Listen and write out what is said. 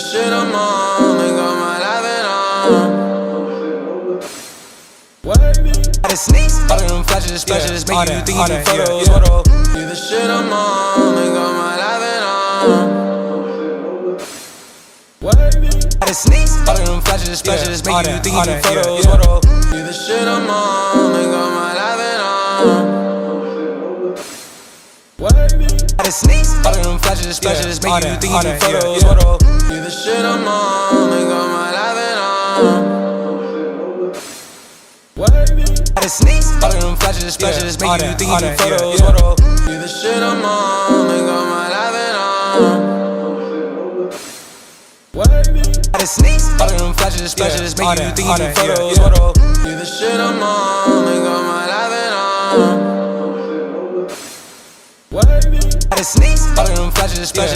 shit I'm on, make all my laughing on. Wavy. Gotta sneeze, all of them flashes, splashes, make you think you do photos. You the shit I'm on, make all my laughing on. Wavy. Gotta sneeze, all of them flashes, splashes, make you think you do photos. You the shit I'm on, make all my laughing on. Wavy. Gotta sneeze, all of them flashes, splashes, make you think you do photos. You the shit I'm on, make all my laughing on. Wavy. Gotta sneeze, all of them flashes, splashes, make you think you do photos. You the shit I'm on, make all my laughing on. Wavy. Gotta sneeze, all of them flashes, splashes, make you think you do photos. You the shit I'm on, make all my laughing on. Wavy. Gotta sneeze, all of them flashes, splashes.